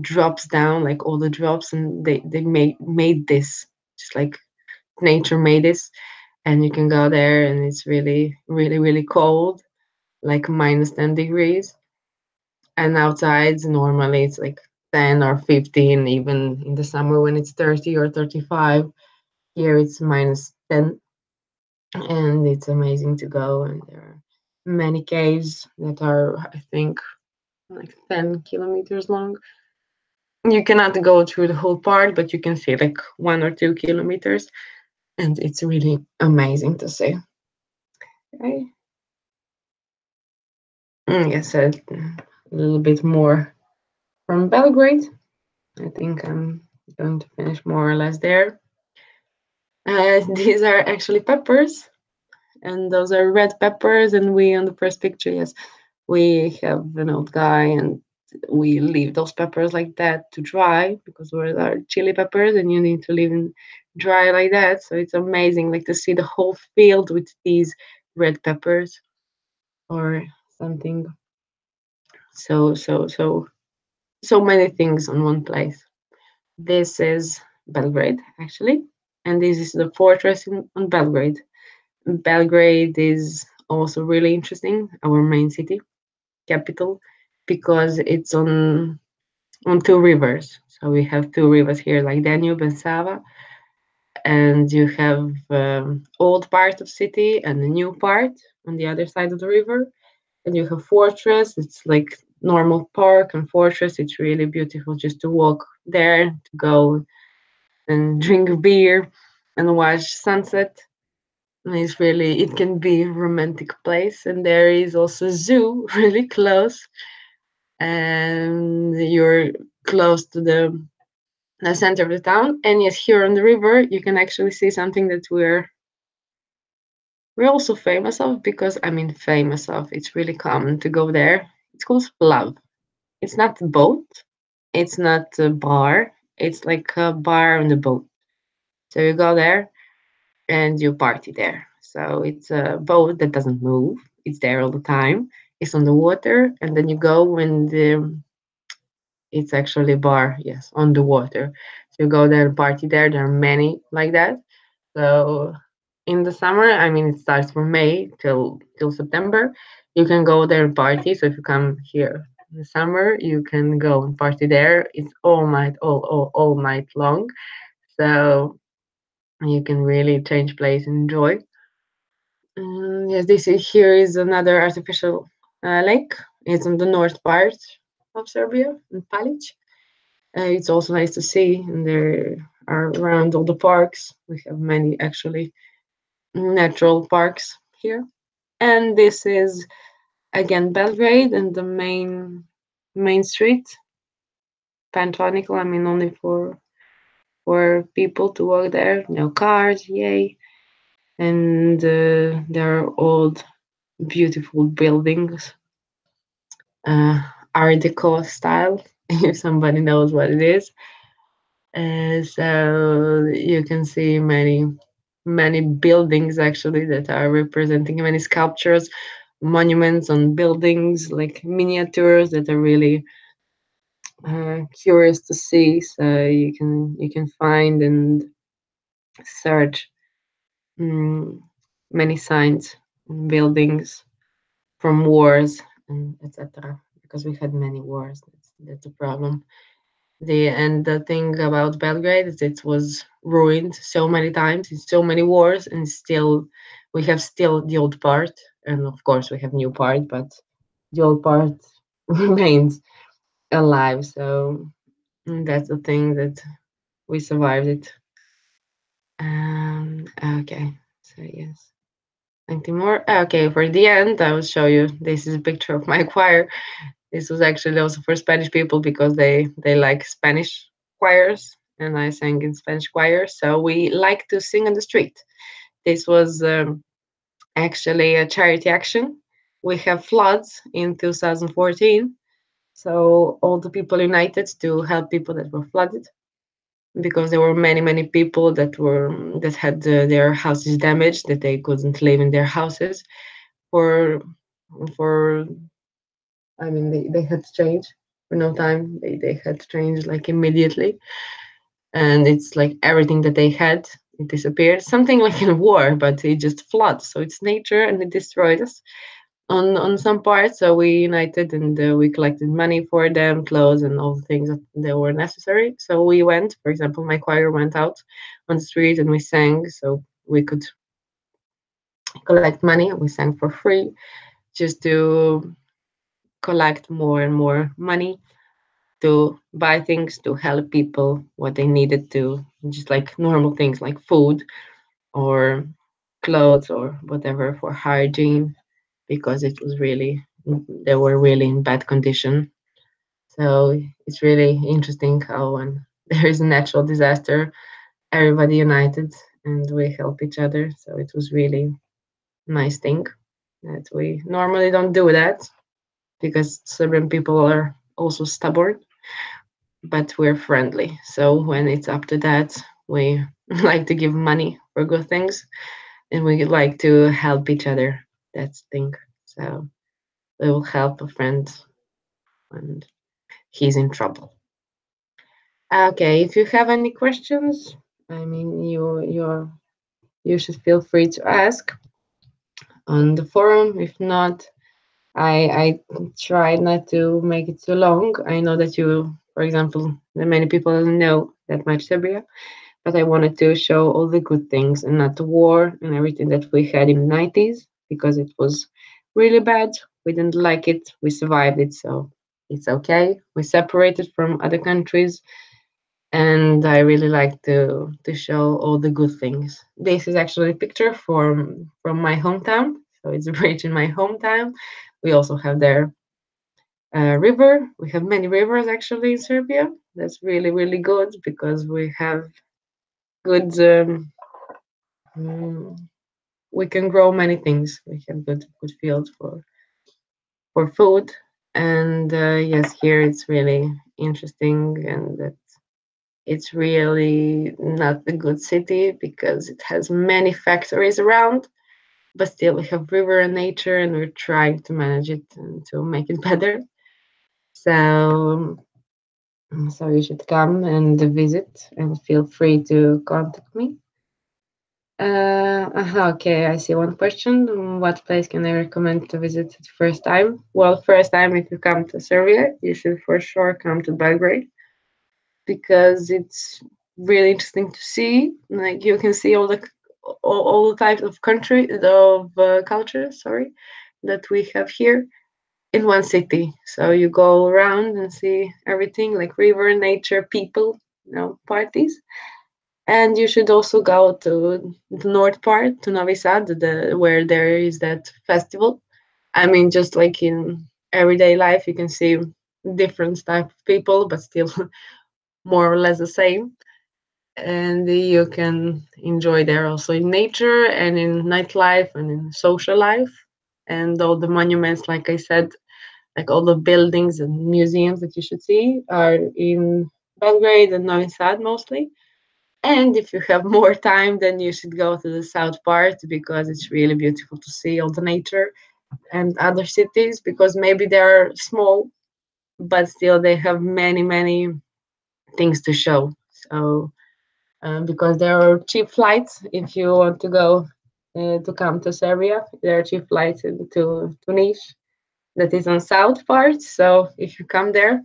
drops down, like all the drops, and they made this just like nature made this, and you can go there, and it's really, really, really cold, like minus 10 degrees, and outside normally it's like 10 or 15, even in the summer when it's 30 or 35. Here it's minus 10, and it's amazing to go. And there are many caves that are, I think, like 10 kilometers long. You cannot go through the whole park, but you can see like 1 or 2 kilometers. and it's really amazing to see. Okay. Yes, a little bit more from Belgrade. I think I'm going to finish more or less there. These are actually peppers, and those are red peppers. And we on the first picture, yes, we have an old guy, and we leave those peppers like that to dry because those are chili peppers, and you need to leave them dry like that. So it's amazing, like to see the whole field with these red peppers or something. So many things on one place. This is Belgrade, actually, and this is the fortress on Belgrade. Belgrade is also really interesting, our main city, capital, because it's on two rivers. So we have two rivers here, like Danube and Sava, and you have old part of city and the new part on the other side of the river, and you have fortress. It's like normal park and fortress. It's really beautiful just to walk there, to go and drink beer and watch sunset. And it's really, it can be a romantic place. And there is also a zoo really close, and you're close to the center of the town. And yes, here on the river, you can actually see something that we're also famous of, because I mean famous of. It's really common to go there. It's called Splav. It's not a boat. It's not a bar. It's like a bar on the boat. So you go there and you party there. So it's a boat that doesn't move. It's there all the time. It's on the water, and then you go when it's actually a bar. Yes, on the water. So you go there and party there. There are many like that. So in the summer, I mean, it starts from May till September. You can go there and party. So if you come here in the summer, you can go and party there. It's all night, all night long. So you can really change place and enjoy. Yes, this here is another artificial lake. It's on the north part of Serbia, in Palic. It's also nice to see, and there are around all the parks. We have many actually natural parks here. And this is again Belgrade, and the main street, Pantonical. I mean, only for people to walk there. No cars, yay! And there are old, beautiful buildings, uh, Art Deco style. If somebody knows what it is, so you can see many buildings actually that are representing many sculptures, monuments on buildings, like miniatures that are really curious to see. So you can find and search mm, many signs, buildings from wars and etc. Because we had many wars. That's a problem. The thing about Belgrade is it was ruined so many times in so many wars, and still we have still the old part, and of course we have new part, but the old part remains alive. So that's the thing that we survived it. Okay, so yes. Anything more? Okay, for the end, I will show you. This is a picture of my choir. This was actually also for Spanish people because they like Spanish choirs, and I sang in Spanish choirs. So we like to sing on the street. This was actually a charity action. We have floods in 2014, so all the people united to help people that were flooded, because there were many people that had their houses damaged, that they couldn't live in their houses for for I mean, they had to change for no time. They had to change like immediately. And it's like everything that they had, it disappeared. Something like in a war, but it just floods. So it's nature, and it destroyed us on some parts. So we united, and we collected money for them, clothes, and all the things that were necessary. So we went, for example, my choir went out on the street and we sang, so we could collect money. We sang for free just to collect more and more money to buy things, to help people what they needed to, just like normal things like food. or clothes or whatever for hygiene, because it was really, they were really in bad condition. So it's really interesting how when there is a natural disaster, everybody united and we help each other. So it was really nice thing that we normally don't do that, because Serbian people are also stubborn, but we're friendly. So when it's up to that, we like to give money for good things, and we like to help each other. That's the thing. So we will help a friend when he's in trouble. Okay, if you have any questions, I mean, you should feel free to ask on the forum. If not, I try not to make it too long. I know that you, for example, that many people don't know that much Serbia, but I wanted to show all the good things and not the war and everything that we had in the 90s, because it was really bad. We didn't like it. We survived it, so it's okay. We separated from other countries, and I really like to show all the good things. This is actually a picture from my hometown, so it's a bridge in my hometown. We also have there a river. We have many rivers actually in Serbia. That's really good, because we have good. Mm, we can grow many things. We have good fields for food, and yes, here it's really interesting, and it's really not a good city because it has many factories around, but still we have river and nature, and we're trying to manage it and to make it better. So, so you should come and visit, and feel free to contact me. Okay, I see one question. What place can I recommend to visit the first time? Well, first time, if you come to Serbia, you should for sure come to Belgrade, because it's really interesting to see. Like you can see all the types of culture, sorry, that we have here in one city. So you go around and see everything, like river, nature, people, parties. And you should also go to the north part, to Novi Sad, where there is that festival. I mean, just like in everyday life, you can see different type of people, but still more or less the same. And you can enjoy there also in nature and in nightlife and in social life. And all the monuments, like I said, like all the buildings and museums that you should see are in Belgrade and Novi Sad mostly. And if you have more time, then you should go to the south part, because it's really beautiful to see all the nature and other cities, because maybe they're small, but still they have many things to show. So, because there are cheap flights if you want to go to come to Serbia, there are cheap flights to Tunis that is on south part. So if you come there,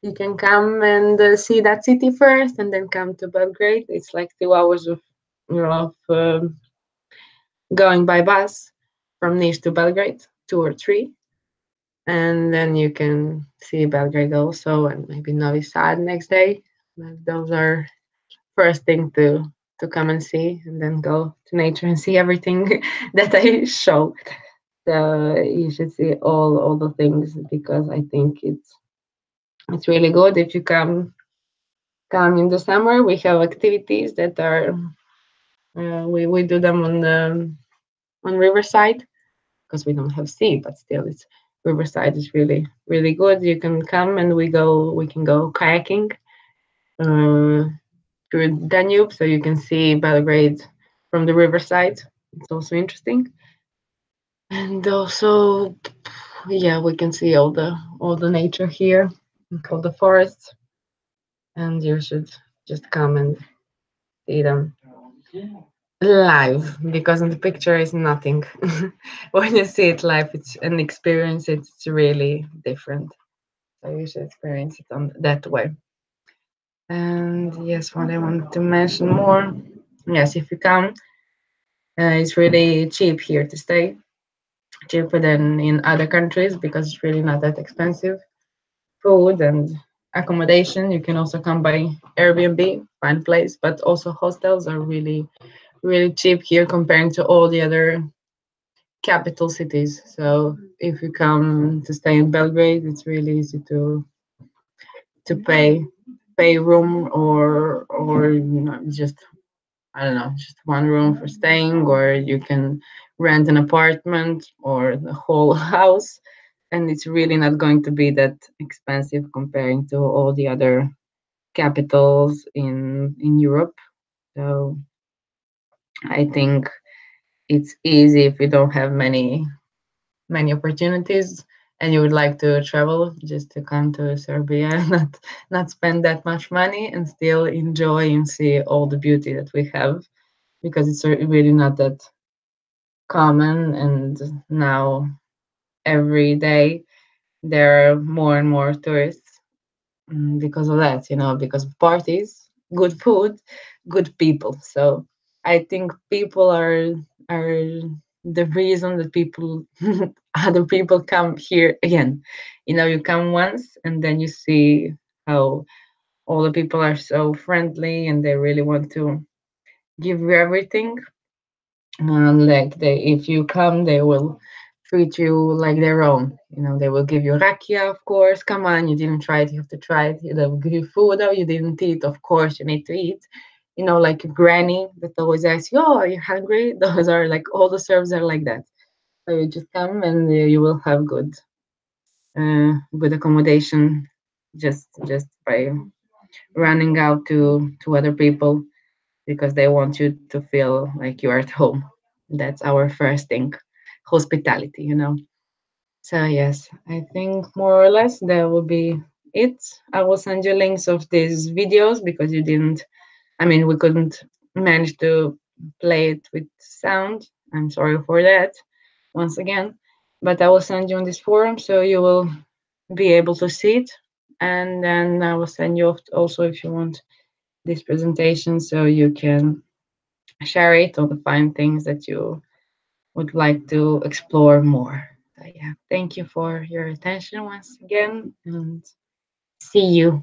you can come and see that city first, and then come to Belgrade. It's like 2 hours of going by bus from Niš to Belgrade, 2 or 3, and then you can see Belgrade also, and maybe Novi Sad next day. But those are first thing to come and see, and then go to nature and see everything that I show. So you should see all the things, because I think it's really good if you come in the summer. We have activities that are we do them on riverside, because we don't have sea, but still it's riverside is really good. You can come and we can go kayaking uh, through Danube, so you can see Belgrade from the riverside. It's also interesting, and also yeah, we can see all the nature here, all the forests, and you should just come and see them live, because in the picture is nothing. When you see it live, it's an experience. It's really different. So you should experience it on that way. And yes, what I wanted to mention more. Yes, if you come, it's really cheap here to stay, cheaper than in other countries, because it's really not that expensive. Food and accommodation. You can also come by Airbnb, find place, but also hostels are really really cheap here comparing to all the other capital cities. So if you come to stay in Belgrade, it's really easy to pay room or just I don't know, just one room for staying, or you can rent an apartment or the whole house, and it's really not going to be that expensive comparing to all the other capitals in Europe. So I think it's easy if you don't have many opportunities and you would like to travel just to come to Serbia and not spend that much money and still enjoy and see all the beauty that we have because it's really not that common, and now every day there are more and more tourists because of that, because of parties, good food, good people. So I think people are the reason that people other people come here again. You come once and then you see how all the people are so friendly and they really want to give you everything. Like if you come, they will treat you like their own. They will give you rakia, of course. Come on, you didn't try it, you have to try it. They will give you food. Oh, you didn't eat, of course you need to eat. Like a granny that always asks you, "Oh, are you hungry?" Those are like all the serves are like that. So you just come and you will have good accommodation just by running out to other people because they want you to feel like you're at home. That's our first thing, hospitality. So yes, I think more or less that will be it. I will send you links of these videos because you didn't. I mean, we couldn't manage to play it with sound. I'm sorry for that once again, but I will send you on this forum so you will be able to see it, and then I will send you also if you want this presentation so you can share it or find things that you would like to explore more. So yeah, thank you for your attention once again and see you